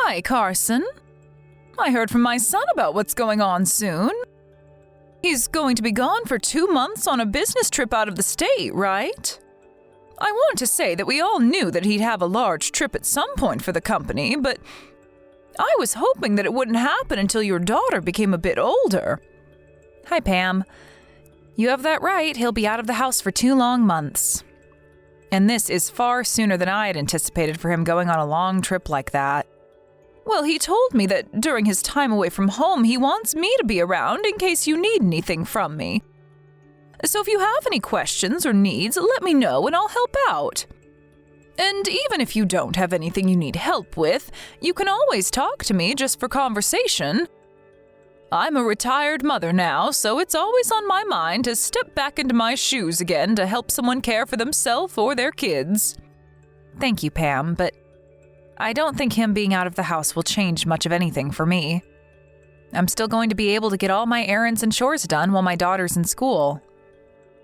Hi, Carson. I heard from my son about what's going on soon. He's going to be gone for 2 months on a business trip out of the state, right? I want to say that we all knew that he'd have a large trip at some point for the company, but I was hoping that it wouldn't happen until your daughter became a bit older. Hi, Pam. You have that right. He'll be out of the house for 2 long months. And this is far sooner than I had anticipated for him going on a long trip like that. Well, he told me that during his time away from home, he wants me to be around in case you need anything from me. So if you have any questions or needs, let me know and I'll help out. And even if you don't have anything you need help with, you can always talk to me just for conversation. I'm a retired mother now, so it's always on my mind to step back into my shoes again to help someone care for themselves or their kids. Thank you, Pam, but I don't think him being out of the house will change much of anything for me. I'm still going to be able to get all my errands and chores done while my daughter's in school.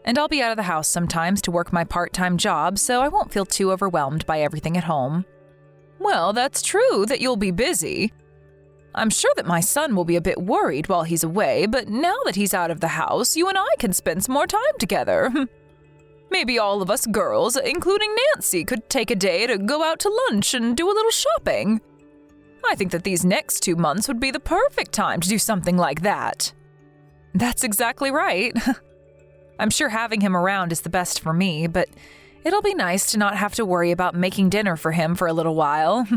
And I'll be out of the house sometimes to work my part-time job, so I won't feel too overwhelmed by everything at home. Well, that's true that you'll be busy. I'm sure that my son will be a bit worried while he's away, but now that he's out of the house, you and I can spend some more time together. Maybe all of us girls, including Nancy, could take a day to go out to lunch and do a little shopping. I think that these next 2 months would be the perfect time to do something like that. That's exactly right. I'm sure having him around is the best for me, but it'll be nice to not have to worry about making dinner for him for a little while.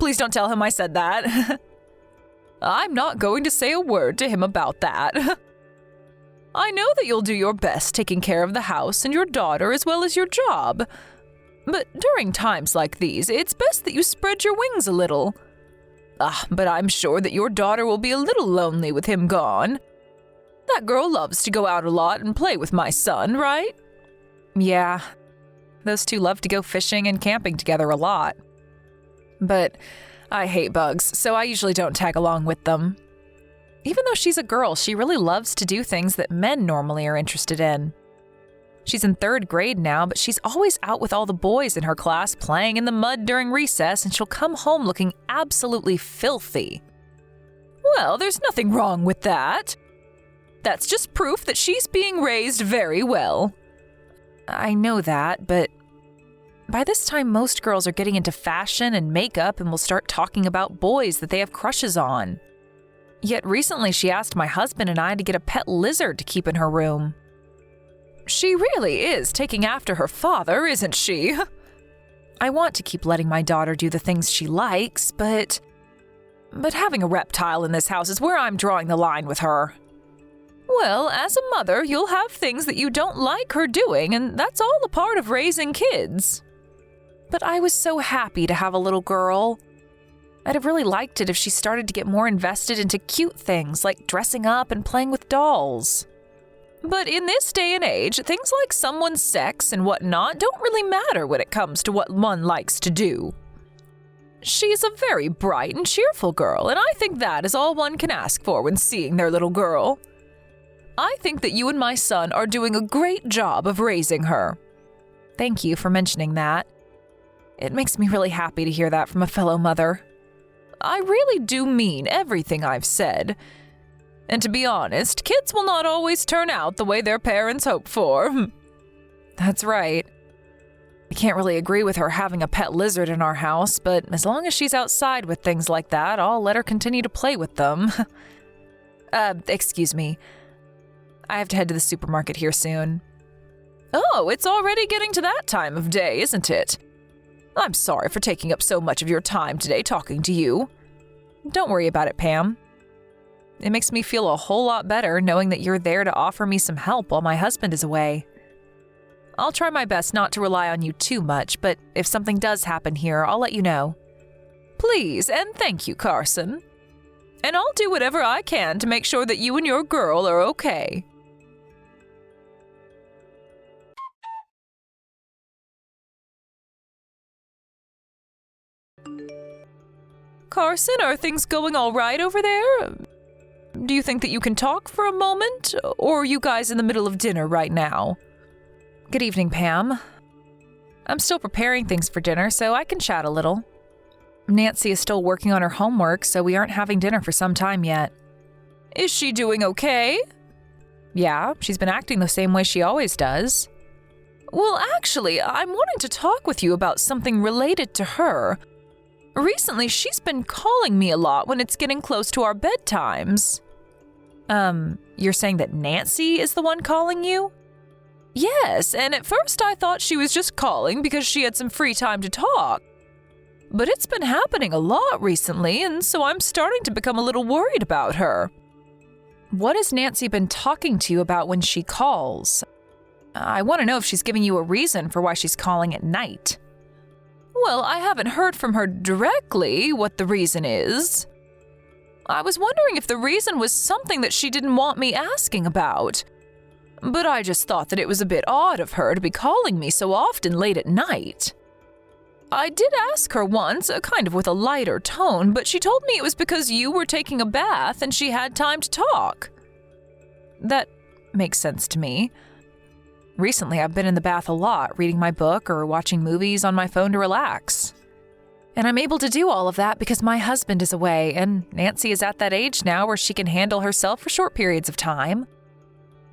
Please don't tell him I said that. I'm not going to say a word to him about that. I know that you'll do your best taking care of the house and your daughter as well as your job. But during times like these, it's best that you spread your wings a little. But I'm sure that your daughter will be a little lonely with him gone. That girl loves to go out a lot and play with my son, right? Yeah, those two love to go fishing and camping together a lot. But I hate bugs, so I usually don't tag along with them. Even though she's a girl, she really loves to do things that men normally are interested in. She's in 3rd grade now, but she's always out with all the boys in her class playing in the mud during recess, and she'll come home looking absolutely filthy. Well, there's nothing wrong with that. That's just proof that she's being raised very well. I know that, but by this time most girls are getting into fashion and makeup and will start talking about boys that they have crushes on. Yet recently she asked my husband and I to get a pet lizard to keep in her room. She really is taking after her father, isn't she? I want to keep letting my daughter do the things she likes, but having a reptile in this house is where I'm drawing the line with her. Well, as a mother, you'll have things that you don't like her doing, and that's all a part of raising kids. But I was so happy to have a little girl. I'd have really liked it if she started to get more invested into cute things like dressing up and playing with dolls. But in this day and age, things like someone's sex and whatnot don't really matter when it comes to what one likes to do. She's a very bright and cheerful girl, and I think that is all one can ask for when seeing their little girl. I think that you and my son are doing a great job of raising her. Thank you for mentioning that. It makes me really happy to hear that from a fellow mother. I really do mean everything I've said. And to be honest, kids will not always turn out the way their parents hope for. That's right. I can't really agree with her having a pet lizard in our house, but as long as she's outside with things like that, I'll let her continue to play with them. Excuse me. I have to head to the supermarket here soon. Oh, it's already getting to that time of day, isn't it? I'm sorry for taking up so much of your time today talking to you. Don't worry about it, Pam. It makes me feel a whole lot better knowing that you're there to offer me some help while my husband is away. I'll try my best not to rely on you too much, but if something does happen here, I'll let you know. Please, and thank you, Carson. And I'll do whatever I can to make sure that you and your girl are okay. Carson, are things going all right over there? Do you think that you can talk for a moment? Or are you guys in the middle of dinner right now? Good evening, Pam. I'm still preparing things for dinner, so I can chat a little. Nancy is still working on her homework, so we aren't having dinner for some time yet. Is she doing okay? Yeah, she's been acting the same way she always does. Well, actually, I'm wanting to talk with you about something related to her. Recently, she's been calling me a lot when it's getting close to our bedtimes. You're saying that Nancy is the one calling you? Yes, and at first I thought she was just calling because she had some free time to talk. But it's been happening a lot recently, and so I'm starting to become a little worried about her. What has Nancy been talking to you about when she calls? I want to know if she's giving you a reason for why she's calling at night. Well, I haven't heard from her directly what the reason is. I was wondering if the reason was something that she didn't want me asking about. But I just thought that it was a bit odd of her to be calling me so often late at night. I did ask her once, kind of with a lighter tone, but she told me it was because you were taking a bath and she had time to talk. That makes sense to me. Recently, I've been in the bath a lot, reading my book or watching movies on my phone to relax. And I'm able to do all of that because my husband is away, and Nancy is at that age now where she can handle herself for short periods of time.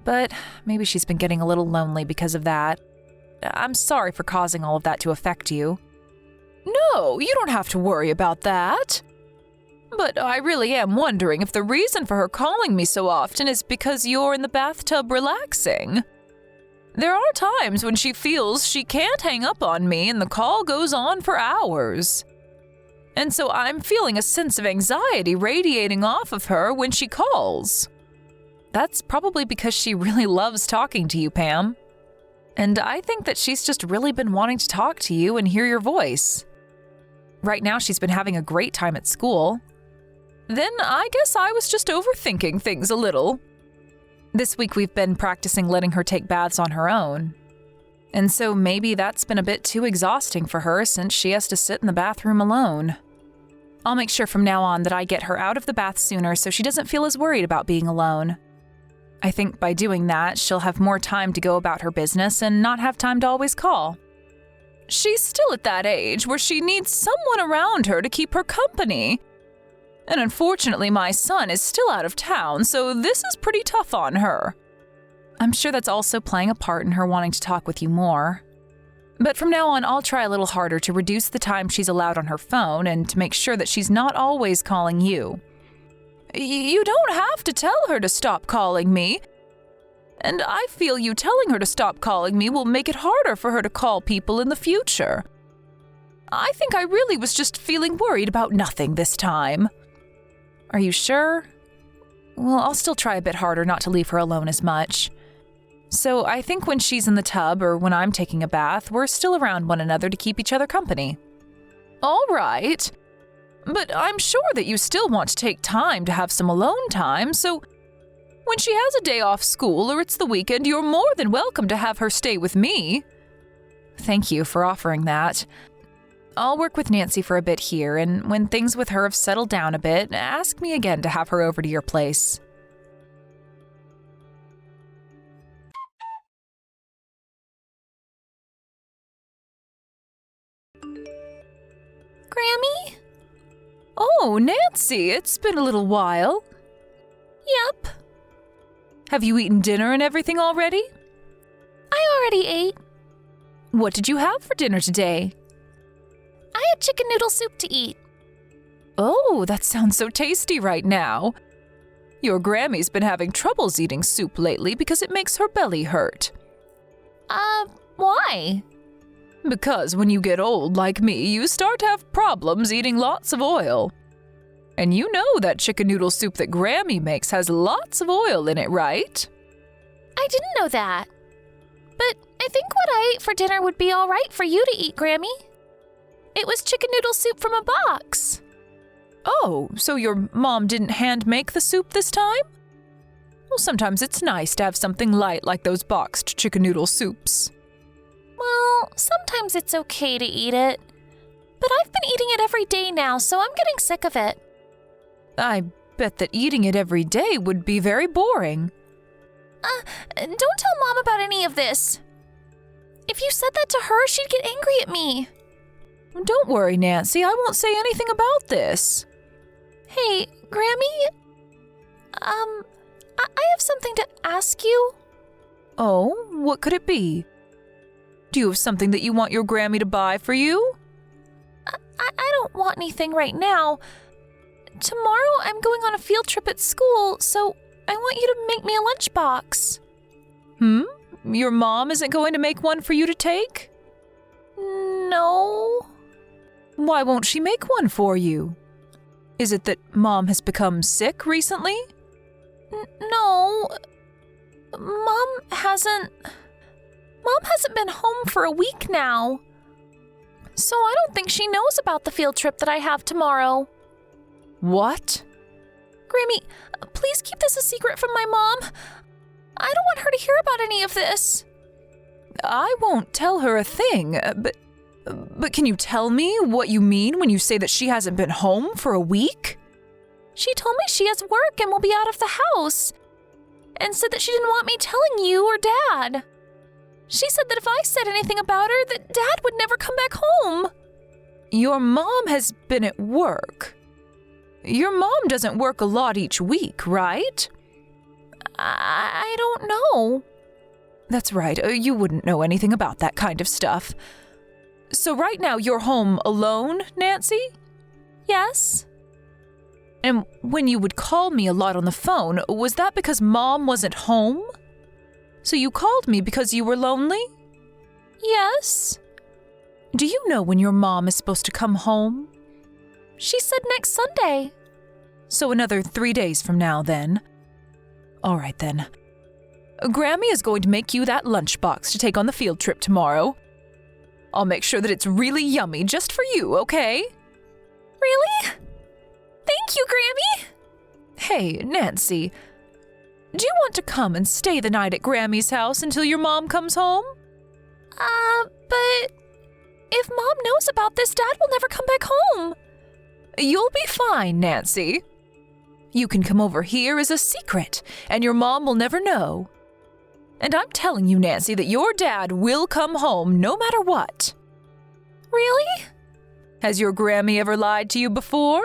But maybe she's been getting a little lonely because of that. I'm sorry for causing all of that to affect you. No, you don't have to worry about that. But I really am wondering if the reason for her calling me so often is because you're in the bathtub relaxing. There are times when she feels she can't hang up on me and the call goes on for hours. And so I'm feeling a sense of anxiety radiating off of her when she calls. That's probably because she really loves talking to you, Pam. And I think that she's just really been wanting to talk to you and hear your voice. Right now, she's been having a great time at school. Then I guess I was just overthinking things a little. This week we've been practicing letting her take baths on her own. And so maybe that's been a bit too exhausting for her since she has to sit in the bathroom alone. I'll make sure from now on that I get her out of the bath sooner so she doesn't feel as worried about being alone. I think by doing that, she'll have more time to go about her business and not have time to always call. She's still at that age where she needs someone around her to keep her company. And unfortunately, my son is still out of town, so this is pretty tough on her. I'm sure that's also playing a part in her wanting to talk with you more. But from now on, I'll try a little harder to reduce the time she's allowed on her phone and to make sure that she's not always calling you. You don't have to tell her to stop calling me. And I feel you telling her to stop calling me will make it harder for her to call people in the future. I think I really was just feeling worried about nothing this time. Are you sure? Well, I'll still try a bit harder not to leave her alone as much. So I think when she's in the tub or when I'm taking a bath, we're still around one another to keep each other company. All right. But I'm sure that you still want to take time to have some alone time, so when she has a day off school or it's the weekend, you're more than welcome to have her stay with me. Thank you for offering that. I'll work with Nancy for a bit here, and when things with her have settled down a bit, ask me again to have her over to your place. Grammy? Oh, Nancy, it's been a little while. Yep. Have you eaten dinner and everything already? I already ate. What did you have for dinner today? I had chicken noodle soup to eat. Oh, that sounds so tasty right now. Your Grammy's been having troubles eating soup lately because it makes her belly hurt. Why? Because when you get old like me, you start to have problems eating lots of oil. And you know that chicken noodle soup that Grammy makes has lots of oil in it, right? I didn't know that. But I think what I ate for dinner would be all right for you to eat, Grammy. It was chicken noodle soup from a box. Oh, so your mom didn't hand make the soup this time? Well, sometimes it's nice to have something light like those boxed chicken noodle soups. Well, sometimes it's okay to eat it. But I've been eating it every day now, so I'm getting sick of it. I bet that eating it every day would be very boring. Don't tell Mom about any of this. If you said that to her, she'd get angry at me. Don't worry, Nancy. I won't say anything about this. Hey, Grammy? I have something to ask you. Oh, what could it be? Do you have something that you want your Grammy to buy for you? I don't want anything right now. Tomorrow I'm going on a field trip at school, so I want you to make me a lunchbox. Your mom isn't going to make one for you to take? No. Why won't she make one for you? Is it that Mom has become sick recently? No. Mom hasn't been home for a week now. So I don't think she knows about the field trip that I have tomorrow. What? Grammy, please keep this a secret from my mom. I don't want her to hear about any of this. I won't tell her a thing, but can you tell me what you mean when you say that she hasn't been home for a week? She told me she has work and will be out of the house, and said that she didn't want me telling you or Dad. She said that if I said anything about her, that Dad would never come back home. Your mom has been at work. Your mom doesn't work a lot each week, right? I don't know. That's right, you wouldn't know anything about that kind of stuff. So right now you're home alone, Nancy? Yes. And when you would call me a lot on the phone, was that because Mom wasn't home? So you called me because you were lonely? Yes. Do you know when your mom is supposed to come home? She said next Sunday. So another 3 days from now, then. All right, then. Grammy is going to make you that lunchbox to take on the field trip tomorrow. I'll make sure that it's really yummy just for you, okay? Really? Thank you, Grammy! Hey, Nancy, do you want to come and stay the night at Grammy's house until your mom comes home? But if Mom knows about this, Dad will never come back home. You'll be fine, Nancy. You can come over here as a secret, and your mom will never know. And I'm telling you, Nancy, that your dad will come home no matter what. Really? Has your Grammy ever lied to you before?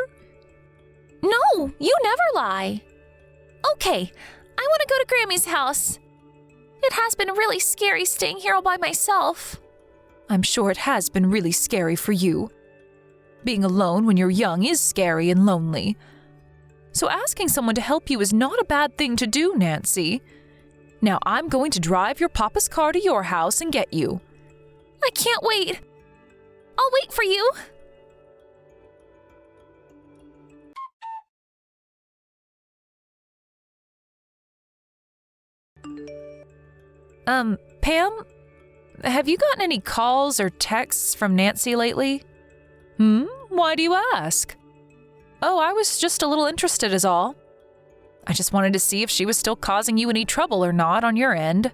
No, you never lie. Okay, I want to go to Grammy's house. It has been really scary staying here all by myself. I'm sure it has been really scary for you. Being alone when you're young is scary and lonely. So asking someone to help you is not a bad thing to do, Nancy. Now I'm going to drive your papa's car to your house and get you. I can't wait. I'll wait for you. Pam, have you gotten any calls or texts from Nancy lately? Why do you ask? Oh, I was just a little interested is all. I just wanted to see if she was still causing you any trouble or not on your end.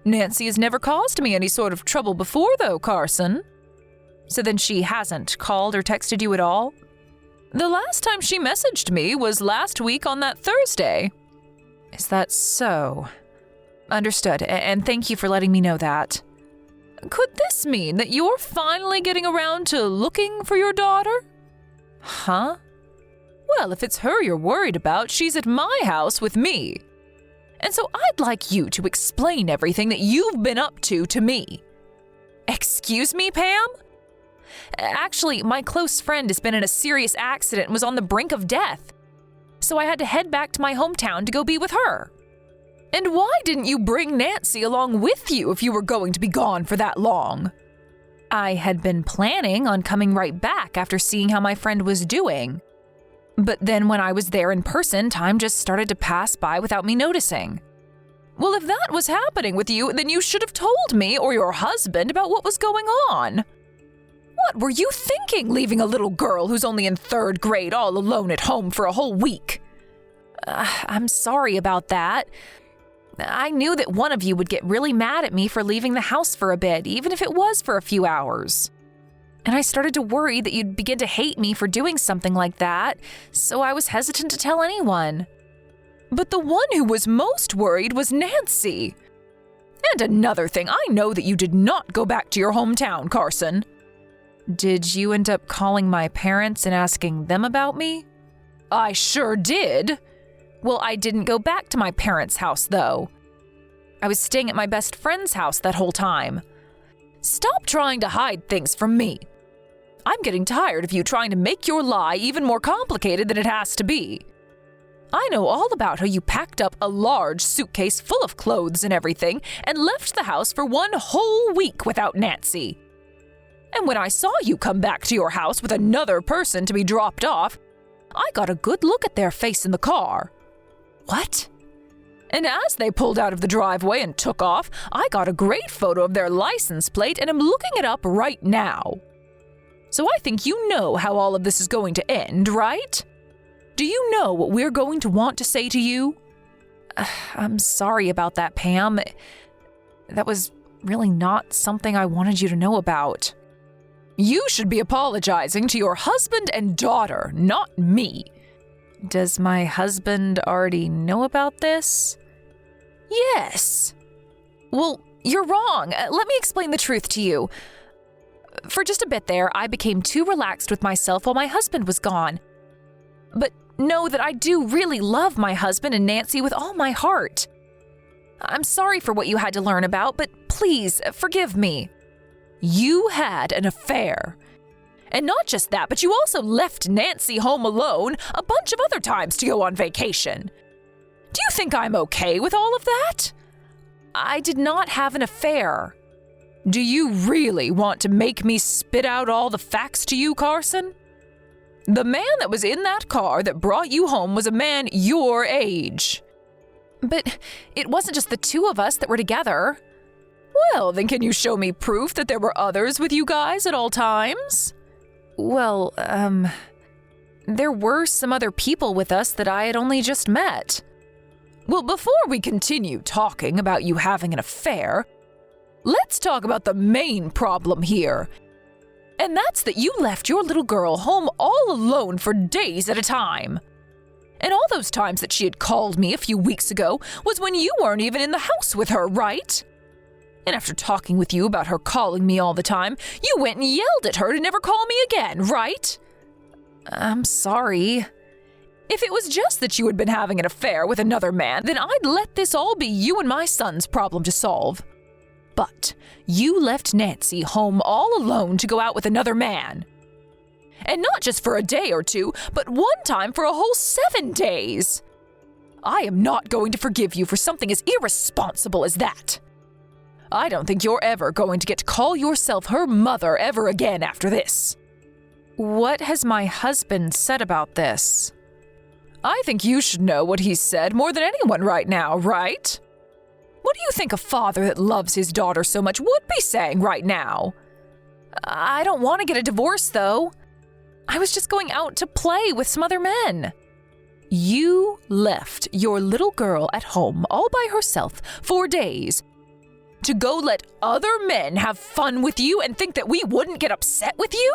Nancy has never caused me any sort of trouble before, though, Carson. So then she hasn't called or texted you at all? The last time she messaged me was last week on that Thursday. Is that so? Understood, and thank you for letting me know that. Could this mean that you're finally getting around to looking for your daughter? Huh? Well, if it's her you're worried about, she's at my house with me. And so I'd like you to explain everything that you've been up to me. Excuse me, Pam? Actually, my close friend has been in a serious accident and was on the brink of death. So I had to head back to my hometown to go be with her. And why didn't you bring Nancy along with you if you were going to be gone for that long? I had been planning on coming right back after seeing how my friend was doing. But then when I was there in person, time just started to pass by without me noticing. Well, if that was happening with you, then you should have told me or your husband about what was going on. What were you thinking, leaving a little girl who's only in 3rd grade all alone at home for a whole week? I'm sorry about that. I knew that one of you would get really mad at me for leaving the house for a bit, even if it was for a few hours. And I started to worry that you'd begin to hate me for doing something like that, so I was hesitant to tell anyone. But the one who was most worried was Nancy. And another thing, I know that you did not go back to your hometown, Carson. Did you end up calling my parents and asking them about me? I sure did. Well, I didn't go back to my parents' house, though. I was staying at my best friend's house that whole time. Stop trying to hide things from me. I'm getting tired of you trying to make your lie even more complicated than it has to be. I know all about how you packed up a large suitcase full of clothes and everything and left the house for one whole week without Nancy. And when I saw you come back to your house with another person to be dropped off, I got a good look at their face in the car. What? And as they pulled out of the driveway and took off, I got a great photo of their license plate and am looking it up right now. So I think you know how all of this is going to end, right? Do you know what we're going to want to say to you? I'm sorry about that, Pam. That was really not something I wanted you to know about. You should be apologizing to your husband and daughter, not me. Does my husband already know about this? Yes. Well, you're wrong. Let me explain the truth to you. For just a bit there, I became too relaxed with myself while my husband was gone. But know that I do really love my husband and Nancy with all my heart. I'm sorry for what you had to learn about, but please forgive me. You had an affair. And not just that, but you also left Nancy home alone a bunch of other times to go on vacation. Do you think I'm okay with all of that? I did not have an affair. Do you really want to make me spit out all the facts to you, Carson? The man that was in that car that brought you home was a man your age. But it wasn't just the two of us that were together. Well, then can you show me proof that there were others with you guys at all times? Well, there were some other people with us that I had only just met. Well, before we continue talking about you having an affair, let's talk about the main problem here. And that's that you left your little girl home all alone for days at a time. And all those times that she had called me a few weeks ago was when you weren't even in the house with her, right? And after talking with you about her calling me all the time, you went and yelled at her to never call me again, right? I'm sorry. If it was just that you had been having an affair with another man, then I'd let this all be you and my son's problem to solve. But you left Nancy home all alone to go out with another man. And not just for a day or two, but one time for a whole 7 days. I am not going to forgive you for something as irresponsible as that. I don't think you're ever going to get to call yourself her mother ever again after this. What has my husband said about this? I think you should know what he's said more than anyone right now, right? What do you think a father that loves his daughter so much would be saying right now? I don't want to get a divorce, though. I was just going out to play with some other men. You left your little girl at home all by herself for days to go let other men have fun with you and think that we wouldn't get upset with you?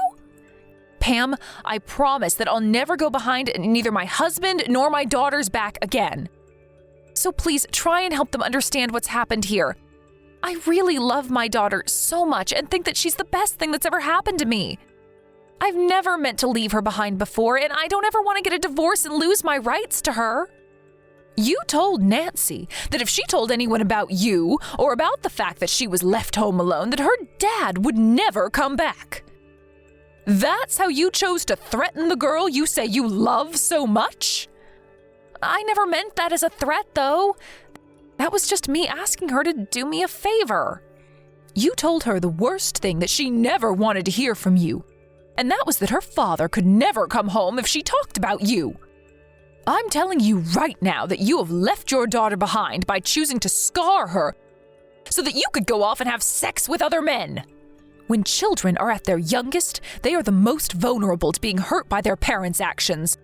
Pam, I promise that I'll never go behind neither my husband nor my daughter's back again. So please try and help them understand what's happened here. I really love my daughter so much and think that she's the best thing that's ever happened to me. I've never meant to leave her behind before, and I don't ever want to get a divorce and lose my rights to her. You told Nancy that if she told anyone about you or about the fact that she was left home alone, that her dad would never come back. That's how you chose to threaten the girl you say you love so much? I never meant that as a threat, though. That was just me asking her to do me a favor. You told her the worst thing that she never wanted to hear from you, and that was that her father could never come home if she talked about you. I'm telling you right now that you have left your daughter behind by choosing to scar her so that you could go off and have sex with other men. When children are at their youngest, they are the most vulnerable to being hurt by their parents' actions.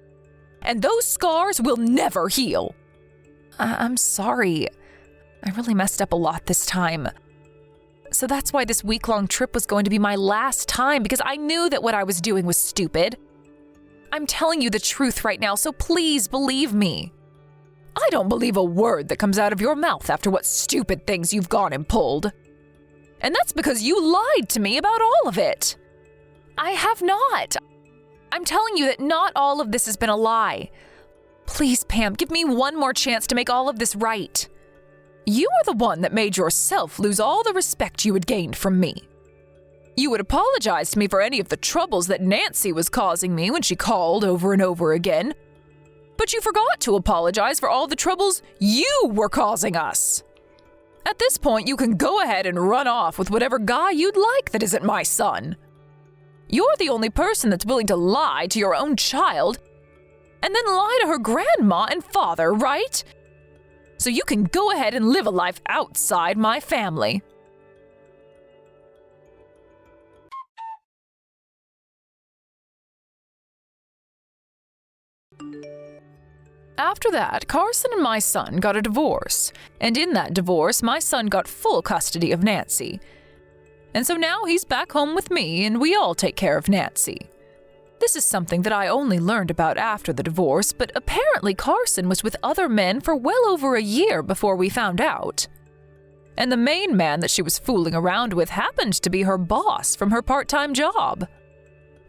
And those scars will never heal. I'm sorry. I really messed up a lot this time. So that's why this week-long trip was going to be my last time, because I knew that what I was doing was stupid. I'm telling you the truth right now, so please believe me. I don't believe a word that comes out of your mouth after what stupid things you've gone and pulled. And that's because you lied to me about all of it. I have not. I'm telling you that not all of this has been a lie. Please, Pam, give me one more chance to make all of this right. You are the one that made yourself lose all the respect you had gained from me. You would apologize to me for any of the troubles that Nancy was causing me when she called over and over again. But you forgot to apologize for all the troubles you were causing us. At this point, you can go ahead and run off with whatever guy you'd like that isn't my son. You're the only person that's willing to lie to your own child and then lie to her grandma and father, right? So you can go ahead and live a life outside my family. After that, Carson and my son got a divorce, and in that divorce, my son got full custody of Nancy. And so now he's back home with me, and we all take care of Nancy. This is something that I only learned about after the divorce, but apparently Carson was with other men for well over a year before we found out. And the main man that she was fooling around with happened to be her boss from her part-time job.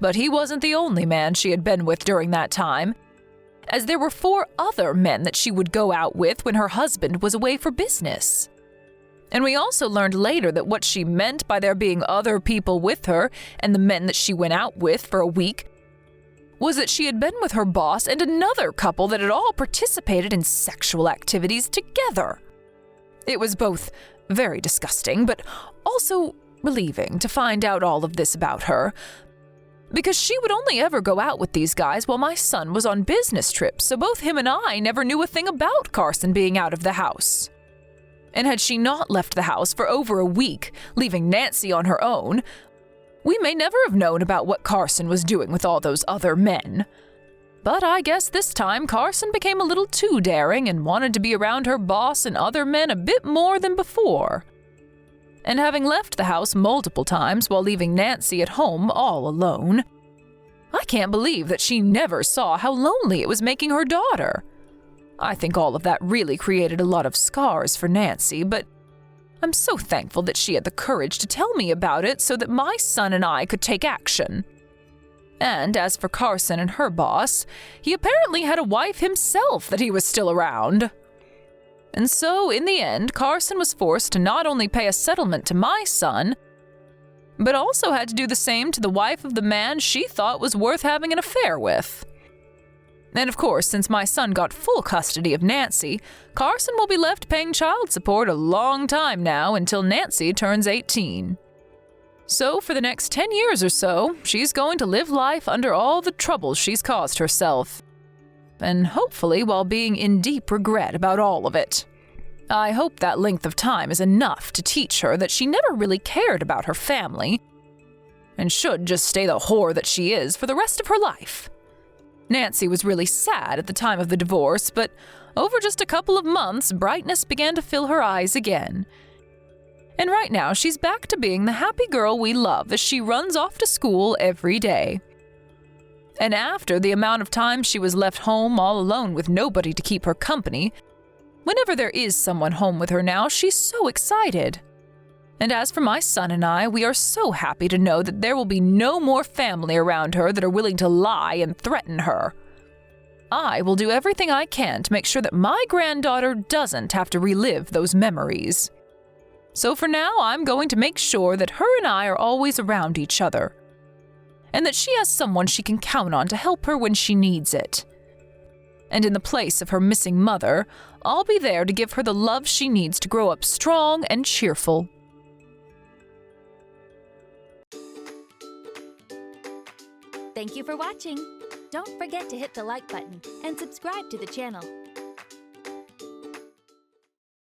But he wasn't the only man she had been with during that time, as there were 4 other men that she would go out with when her husband was away for business. And we also learned later that what she meant by there being other people with her and the men that she went out with for a week was that she had been with her boss and another couple that had all participated in sexual activities together. It was both very disgusting, but also relieving to find out all of this about her, because she would only ever go out with these guys while my son was on business trips, so both him and I never knew a thing about Carson being out of the house. And had she not left the house for over a week, leaving Nancy on her own, we may never have known about what Carson was doing with all those other men. But I guess this time Carson became a little too daring and wanted to be around her boss and other men a bit more than before. And having left the house multiple times while leaving Nancy at home all alone, I can't believe that she never saw how lonely it was making her daughter. I think all of that really created a lot of scars for Nancy, but I'm so thankful that she had the courage to tell me about it so that my son and I could take action. And as for Carson and her boss, he apparently had a wife himself that he was still around. And so, in the end, Carson was forced to not only pay a settlement to my son, but also had to do the same to the wife of the man she thought was worth having an affair with. And of course, since my son got full custody of Nancy, Carson will be left paying child support a long time now until Nancy turns 18. So for the next 10 years or so, she's going to live life under all the troubles she's caused herself. And hopefully while being in deep regret about all of it. I hope that length of time is enough to teach her that she never really cared about her family, and should just stay the whore that she is for the rest of her life. Nancy was really sad at the time of the divorce, but over just a couple of months, brightness began to fill her eyes again. And right now, she's back to being the happy girl we love as she runs off to school every day. And after the amount of time she was left home all alone with nobody to keep her company, whenever there is someone home with her now, she's so excited. And as for my son and I, we are so happy to know that there will be no more family around her that are willing to lie and threaten her. I will do everything I can to make sure that my granddaughter doesn't have to relive those memories. So for now, I'm going to make sure that her and I are always around each other, and that she has someone she can count on to help her when she needs it. And in the place of her missing mother, I'll be there to give her the love she needs to grow up strong and cheerful. Thank you for watching. Don't forget to hit the like button and subscribe to the channel.